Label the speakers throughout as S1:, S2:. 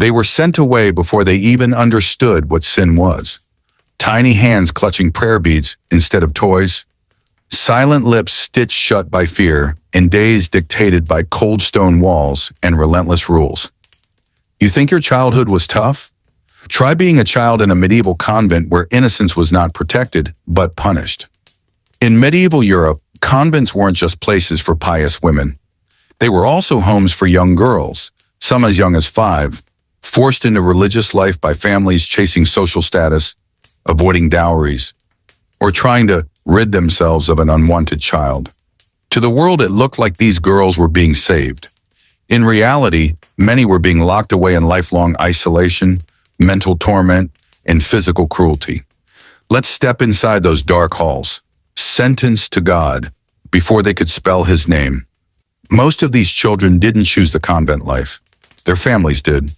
S1: They were sent away before they even understood what sin was. Tiny hands clutching prayer beads instead of toys, silent lips stitched shut by fear, and days dictated by cold stone walls and relentless rules. You think your childhood was tough? Try being a child in a medieval convent where innocence was not protected, but punished. In medieval Europe, convents weren't just places for pious women. They were also homes for young girls, some as young as 5, forced into religious life by families chasing social status, avoiding dowries, or trying to rid themselves of an unwanted child. To the world, it looked like these girls were being saved. In reality, many were being locked away in lifelong isolation, mental torment, and physical cruelty. Let's step inside those dark halls, sentenced to God, before they could spell his name. Most of these children didn't choose the convent life. Their families did.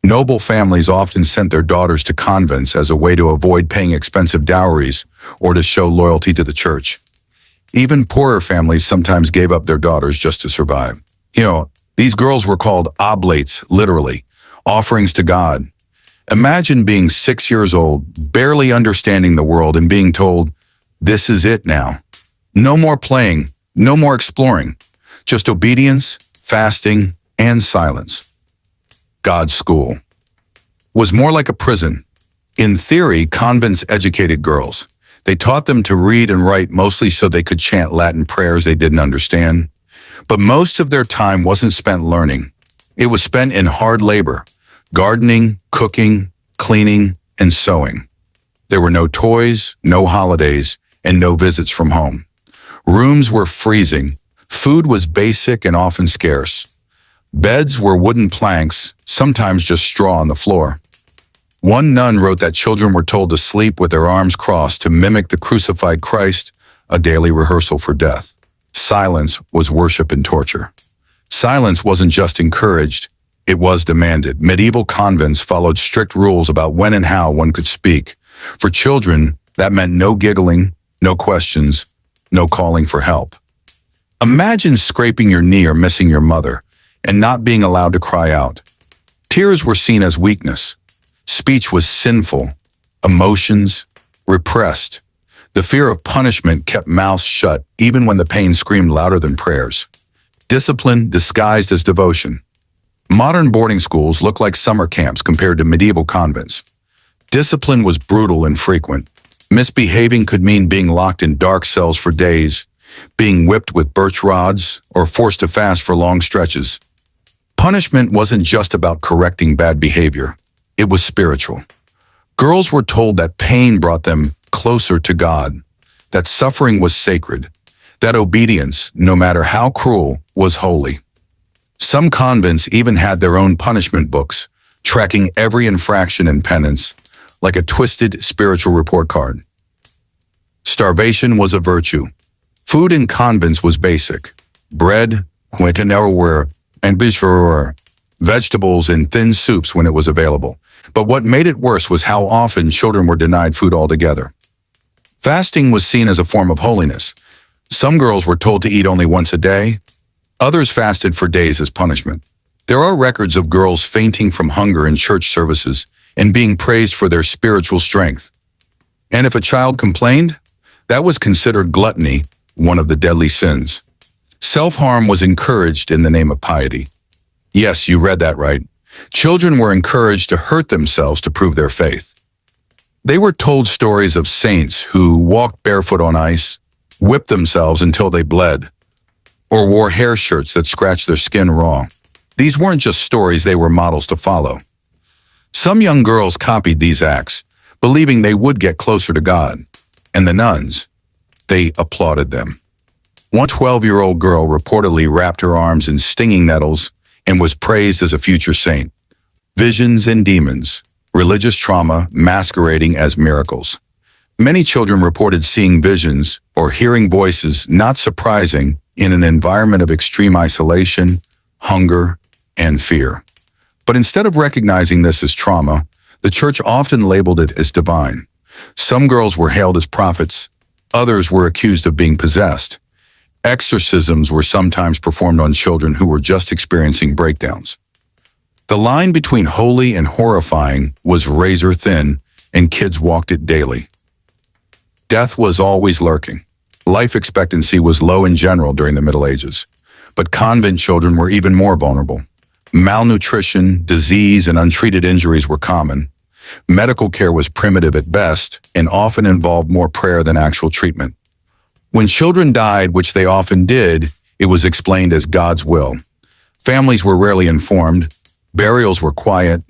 S1: Noble families often sent their daughters to convents as a way to avoid paying expensive dowries or to show loyalty to the church. Even poorer families sometimes gave up their daughters just to survive. These girls were called oblates, literally, offerings to God. Imagine being 6 years old, barely understanding the world, and being told, "This is it now. No more playing, no more exploring, just obedience, fasting, and silence." God's school was more like a prison. In theory, convents educated girls. They taught them to read and write mostly so they could chant Latin prayers they didn't understand. But most of their time wasn't spent learning. It was spent in hard labor, gardening, cooking, cleaning, and sewing. There were no toys, no holidays, and no visits from home. Rooms were freezing. Food was basic and often scarce. Beds were wooden planks, sometimes just straw on the floor. One nun wrote that children were told to sleep with their arms crossed to mimic the crucified Christ, a daily rehearsal for death. Silence was worship and torture. Silence wasn't just encouraged, it was demanded. Medieval convents followed strict rules about when and how one could speak. For children, that meant no giggling, no questions, no calling for help. Imagine scraping your knee or missing your mother, and not being allowed to cry out. Tears were seen as weakness. Speech was sinful. Emotions repressed. The fear of punishment kept mouths shut even when the pain screamed louder than prayers. Discipline disguised as devotion. Modern boarding schools look like summer camps compared to medieval convents. Discipline was brutal and frequent. Misbehaving could mean being locked in dark cells for days, being whipped with birch rods, or forced to fast for long stretches. Punishment wasn't just about correcting bad behavior. It was spiritual. Girls were told that pain brought them closer to God, that suffering was sacred, that obedience, no matter how cruel, was holy. Some convents even had their own punishment books, tracking every infraction and penance, like a twisted spiritual report card. Starvation was a virtue. Food in convents was basic. Bread, and vegetables and thin soups when it was available. But what made it worse was how often children were denied food altogether. Fasting was seen as a form of holiness. Some girls were told to eat only once a day. Others fasted for days as punishment. There are records of girls fainting from hunger in church services and being praised for their spiritual strength. And if a child complained, that was considered gluttony, one of the deadly sins. Self-harm was encouraged in the name of piety. Yes, you read that right. Children were encouraged to hurt themselves to prove their faith. They were told stories of saints who walked barefoot on ice, whipped themselves until they bled, or wore hair shirts that scratched their skin raw. These weren't just stories, they were models to follow. Some young girls copied these acts, believing they would get closer to God. And the nuns, they applauded them. One 12-year-old girl reportedly wrapped her arms in stinging nettles and was praised as a future saint. Visions and demons, religious trauma masquerading as miracles. Many children reported seeing visions or hearing voices, not surprising, in an environment of extreme isolation, hunger, and fear. But instead of recognizing this as trauma, the church often labeled it as divine. Some girls were hailed as prophets, others were accused of being possessed. Exorcisms were sometimes performed on children who were just experiencing breakdowns. The line between holy and horrifying was razor thin, and kids walked it daily. Death was always lurking. Life expectancy was low in general during the Middle Ages, but convent children were even more vulnerable. Malnutrition, disease, and untreated injuries were common. Medical care was primitive at best and often involved more prayer than actual treatment. When children died, which they often did, it was explained as God's will. Families were rarely informed. Burials were quiet.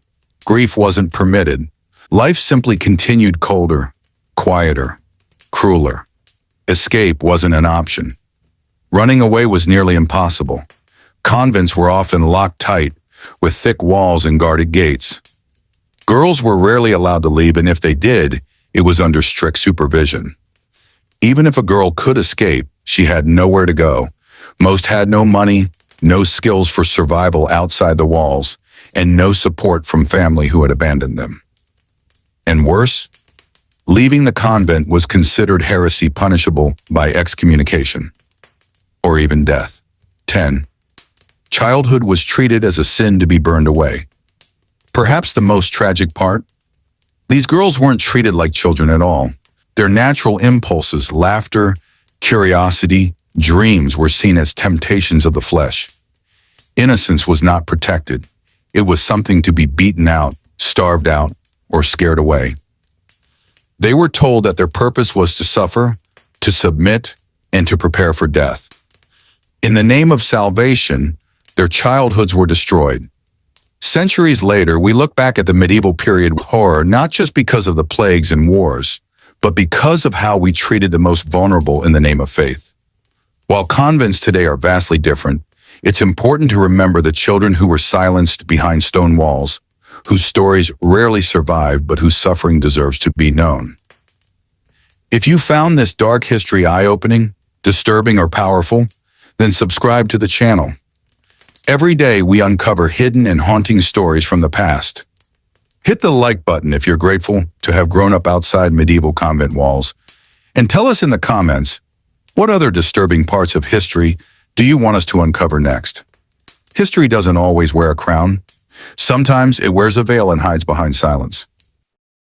S1: Grief wasn't permitted. Life simply continued colder, quieter, crueler. Escape wasn't an option. Running away was nearly impossible. Convents were often locked tight, with thick walls and guarded gates. Girls were rarely allowed to leave, and if they did, it was under strict supervision. Even if a girl could escape, she had nowhere to go. Most had no money, no skills for survival outside the walls, and no support from family who had abandoned them. And worse, leaving the convent was considered heresy, punishable by excommunication, or even death. 10. Childhood was treated as a sin to be burned away. Perhaps the most tragic part? These girls weren't treated like children at all. Their natural impulses, laughter, curiosity, dreams were seen as temptations of the flesh. Innocence was not protected. It was something to be beaten out, starved out, or scared away. They were told that their purpose was to suffer, to submit, and to prepare for death. In the name of salvation, their childhoods were destroyed. Centuries later, we look back at the medieval period with horror, not just because of the plagues and wars, but because of how we treated the most vulnerable in the name of faith. While convents today are vastly different, it's important to remember the children who were silenced behind stone walls, whose stories rarely survived but whose suffering deserves to be known. If you found this dark history eye-opening, disturbing, or powerful, then subscribe to the channel. Every day we uncover hidden and haunting stories from the past. Hit the like button if you're grateful to have grown up outside medieval convent walls, and tell us in the comments, what other disturbing parts of history do you want us to uncover next? History doesn't always wear a crown. Sometimes it wears a veil and hides behind silence.